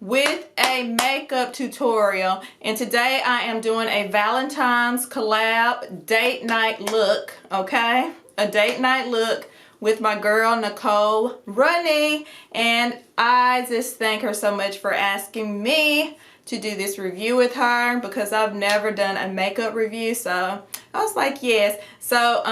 with a makeup tutorial, and today I am doing a Valentine's collab date night look, okay? A date night look with my girl Nichole, Renee, and I just thank her so much for asking me to do this review with her because I've never done a makeup review, so I was like, yes. So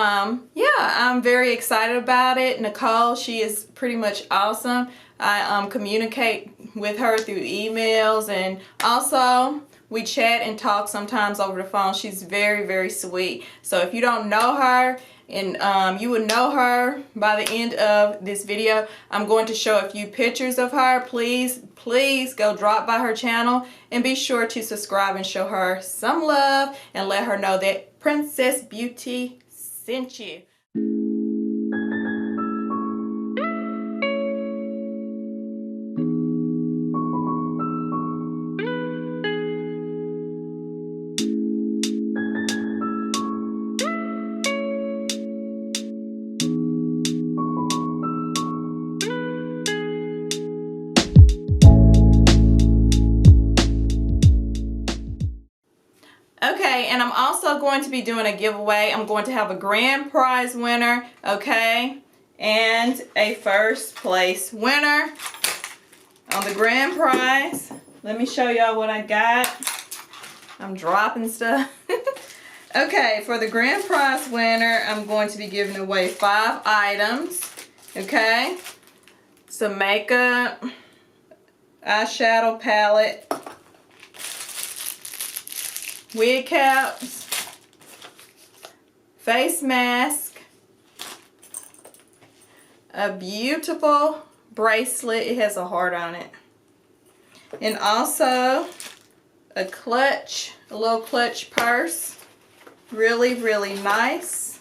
yeah, I'm very excited about it. Nichole, she is pretty much awesome. I communicate with her through emails, and also we chat and talk sometimes over the phone. She's very, very sweet. So if you don't know her, and you will know her by the end of this video, I'm going to show a few pictures of her. Please go drop by her channel and be sure to subscribe and show her some love and let her know that Princess Beauty sent you. Okay, and I'm also going to be doing a giveaway. I'm going to have a grand prize winner, okay, and a first place winner on the grand prize. Let me show y'all what I got. I'm dropping stuff. Okay, for the grand prize winner, I'm going to be giving away 5 items, okay? Some makeup, eyeshadow palette, wig caps, face mask, a beautiful bracelet. It has a heart on it. And also a clutch, a little clutch purse. Really, really nice.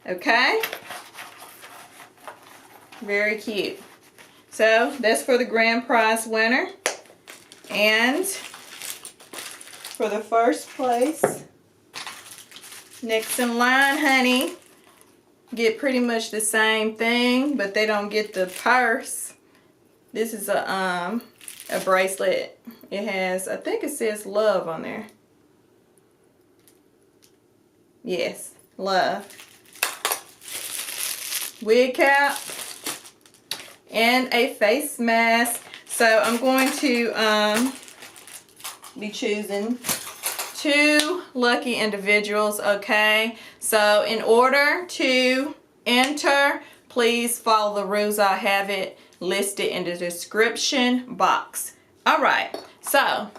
Okay. Very cute. So that's for the grand prize winner. And for the first place, next in line, honey, get pretty much the same thing, but they don't get the purse. This is a bracelet. It has, I think it says love on there. Yes, love. Wig cap and a face mask. So I'm going to be choosing 2 lucky individuals, okay? So in order to enter, please follow the rules. I have it listed in the description box. All right, so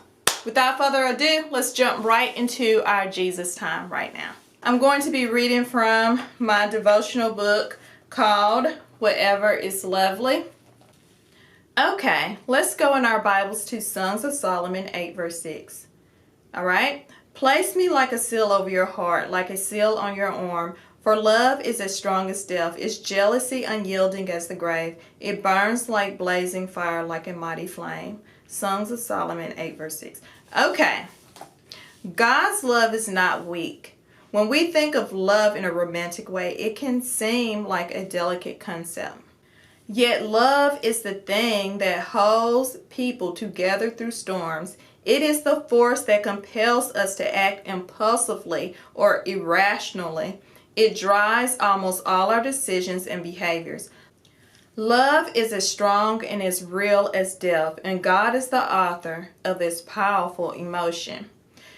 without further ado, let's jump right into our Jesus time right now. I'm going to be reading from my devotional book called Whatever is Lovely. Okay, let's go in our Bibles to Songs of Solomon 8 verse 6. Alright? Place me like a seal over your heart, like a seal on your arm. For love is as strong as death, its jealousy unyielding as the grave. It burns like blazing fire, like a mighty flame. Songs of Solomon 8 verse 6. Okay. God's love is not weak. When we think of love in a romantic way, it can seem like a delicate concept. Yet love is the thing that holds people together through storms. It is the force that compels us to act impulsively or irrationally. It drives almost all our decisions and behaviors. Love is as strong and as real as death, and God is the author of this powerful emotion.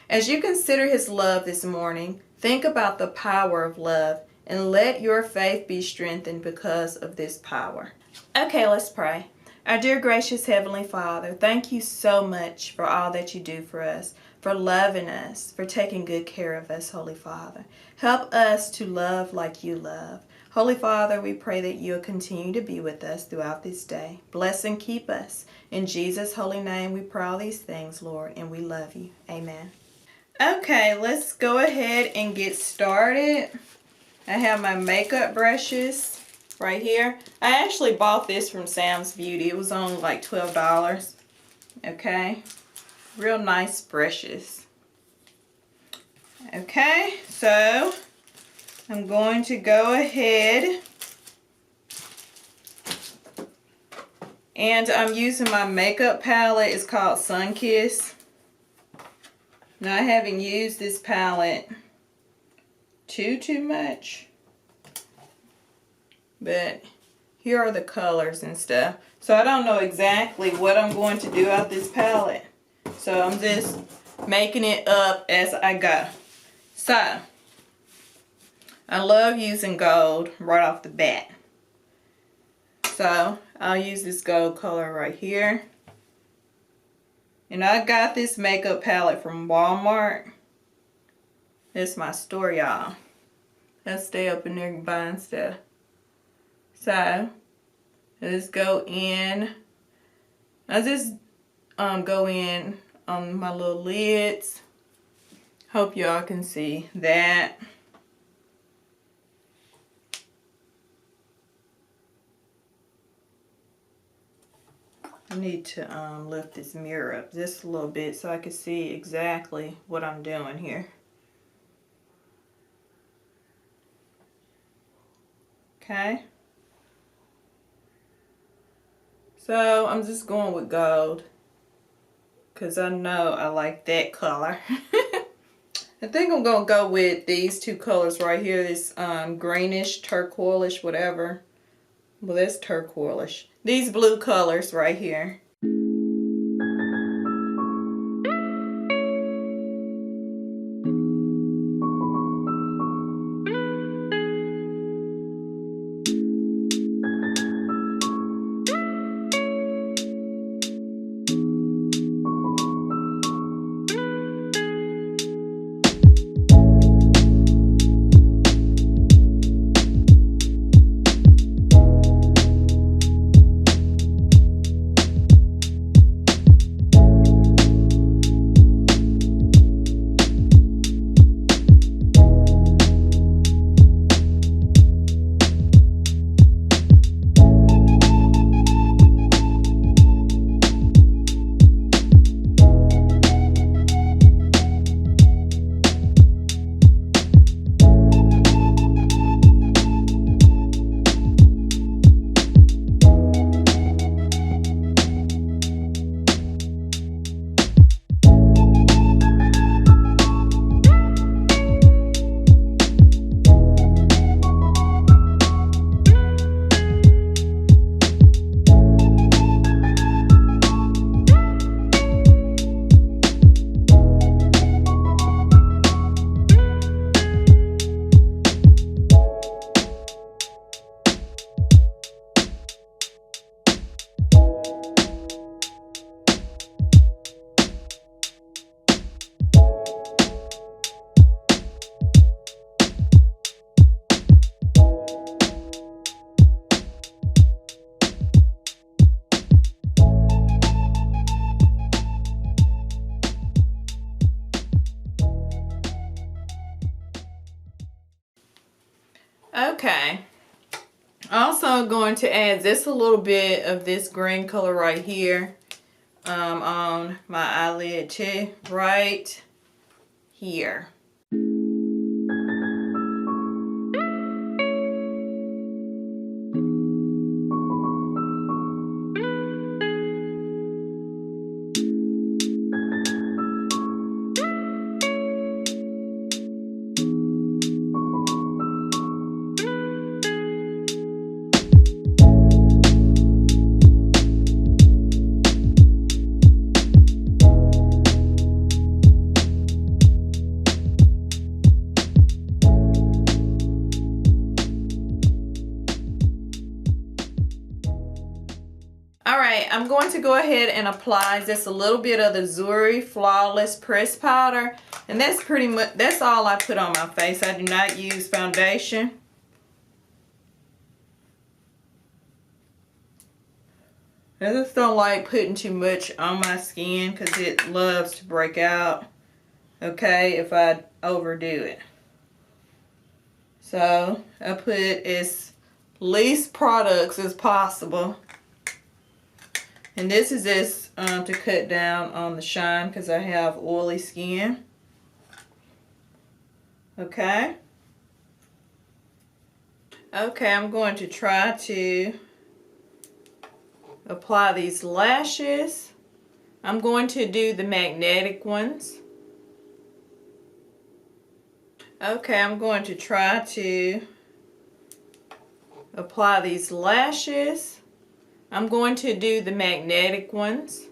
As you consider His love this morning, think about the power of love and let your faith be strengthened because of this power. Okay, let's pray. Our dear gracious Heavenly Father, thank you so much for all that you do for us, for loving us, for taking good care of us, Holy Father. Help us to love like you love. Holy Father, we pray that you'll continue to be with us throughout this day. Bless and keep us. In Jesus' holy name, we pray all these things, Lord, and we love you. Amen. Okay, let's go ahead and get started. I have my makeup brushes right here. I actually bought this from Sam's Beauty. It was only like $12. Okay, real nice brushes. Okay, so I'm going to go ahead And I'm using my makeup palette. It's called Sunkissed. Now I haven't used this palette too much, but here are the colors and stuff. So I don't know exactly what I'm going to do out this palette. So I'm just making it up as I go. So I love using gold right off the bat. So I'll use this gold color right here. And I got this makeup palette from Walmart. That's my store, y'all. I stay up in there buying stuff. So let's go in. I just go in on my little lids. Hope y'all can see that. I need to lift this mirror up just a little bit so I can see exactly what I'm doing here. Okay. So I'm just going with gold because I know I like that color. I think I'm going to go with these two colors right here. This greenish, turquoise, whatever. Well, that's turquoise. These blue colors right here. Okay. Also going to add just a little bit of this green color right here on my eyelid too, right here. I'm going to go ahead and apply just a little bit of the Zury Flawless Press Powder. And that's pretty much, that's all I put on my face. I do not use foundation. I just don't like putting too much on my skin because it loves to break out, okay, if I overdo it. So I put as least products as possible. And this is just to cut down on the shine because I have oily skin. Okay. Okay, I'm going to try to apply these lashes. I'm going to do the magnetic ones. Okay, I'm going to try to apply these lashes. I'm going to do the magnetic ones.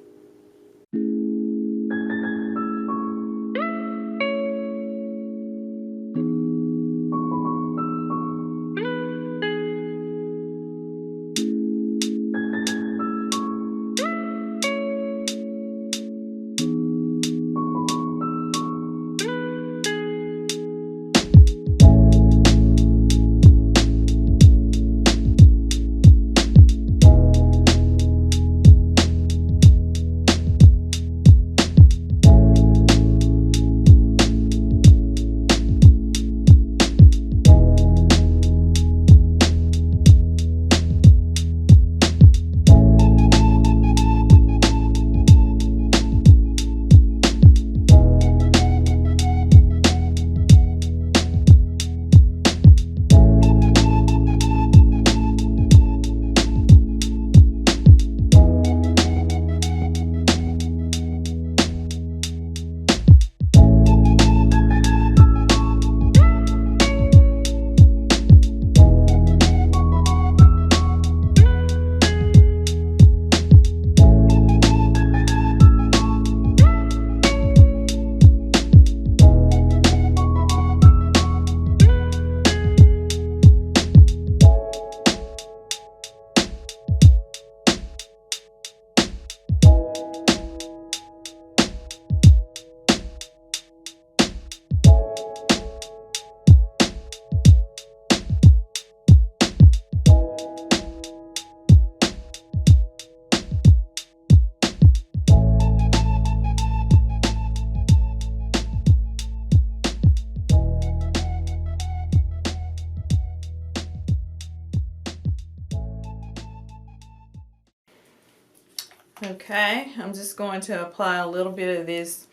Okay, I'm just going to apply a little bit of this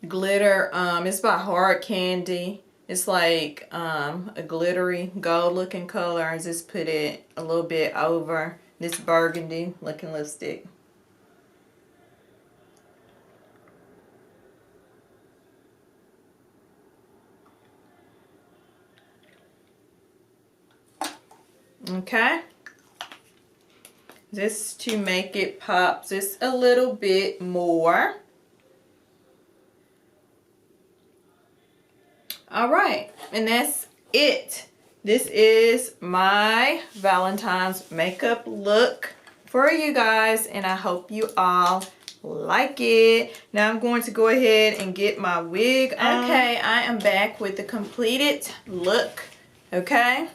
glitter. It's by Hard Candy. It's like a glittery gold looking color. I just put it a little bit over this burgundy looking lipstick. Okay, just to make it pop just a little bit more. All right, and that's it. This is my Valentine's makeup look for you guys, and I hope you all like it. Now I'm going to go ahead and get my wig on. Okay, I am back with the completed look. Okay,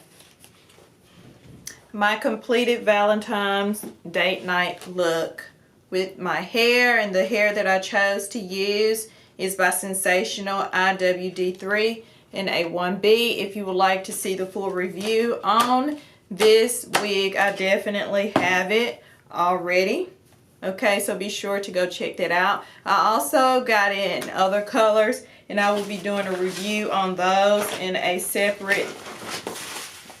my completed Valentine's date night look with my hair, and the hair that I chose to use is by Sensationnel IWD 3 in A1B. If you would like to see the full review on this wig, I definitely have it already. Okay, so be sure to go check that out. I also got it in other colors, and I will be doing a review on those in a separate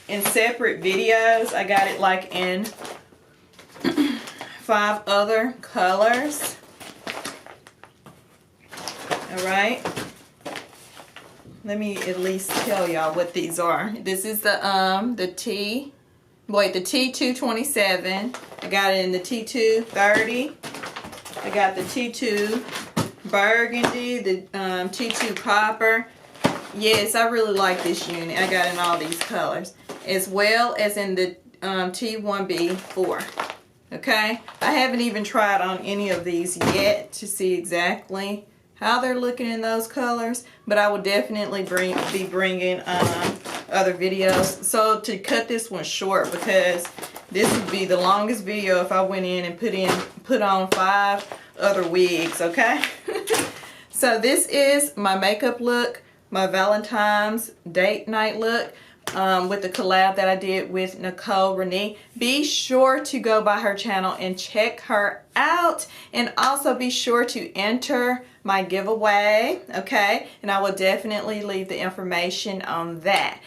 videos. I got it like in 5 other colors. All right, let me at least tell y'all what these are. This is the T227. I got it in the T230. I got the T2 burgundy, the T2 copper. Yes, I really like this unit. I got in all these colors, as well as in the T1B4. Okay, I haven't even tried on any of these yet to see exactly how they're looking in those colors, but I will definitely be bringing other videos. So to cut this one short, because this would be the longest video if I went in and put on 5 other wigs. Okay. So this is my makeup look, my Valentine's date night look, with the collab that I did with Nichole Renee. Be sure to go by her channel and check her out, and also be sure to enter my giveaway, okay? And I will definitely leave the information on that.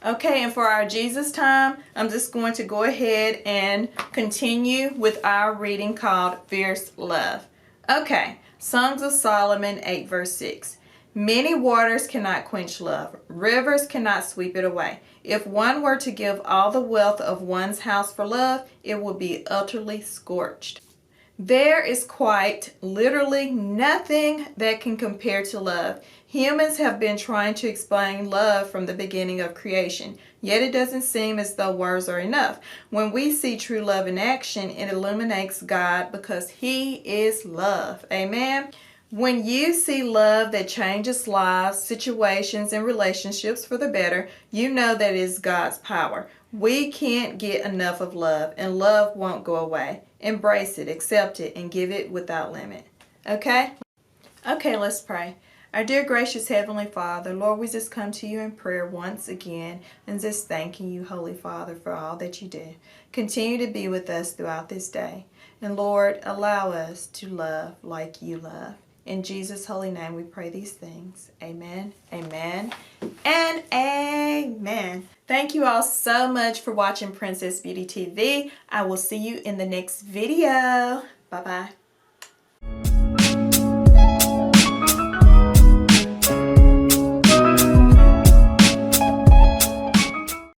Okay, and for our Jesus time, I'm just going to go ahead and continue with our reading called Fierce Love. Okay, Songs of Solomon 8 verse 6. Many waters cannot quench love. Rivers cannot sweep it away. If one were to give all the wealth of one's house for love, it would be utterly scorched. There is quite literally nothing that can compare to love. Humans have been trying to explain love from the beginning of creation, yet it doesn't seem as though words are enough. When we see true love in action, it illuminates God because He is love. Amen. When you see love that changes lives, situations, and relationships for the better, you know that it is God's power. We can't get enough of love, and love won't go away. Embrace it, accept it, and give it without limit. Okay? Okay, let's pray. Our dear gracious Heavenly Father, Lord, we just come to you in prayer once again and just thanking you, Holy Father, for all that you do. Continue to be with us throughout this day. And Lord, allow us to love like you love. In Jesus' holy name we pray these things. Amen, amen, and amen. Thank you all so much for watching Princess Beauty TV. I will see you in the next video. Bye-bye.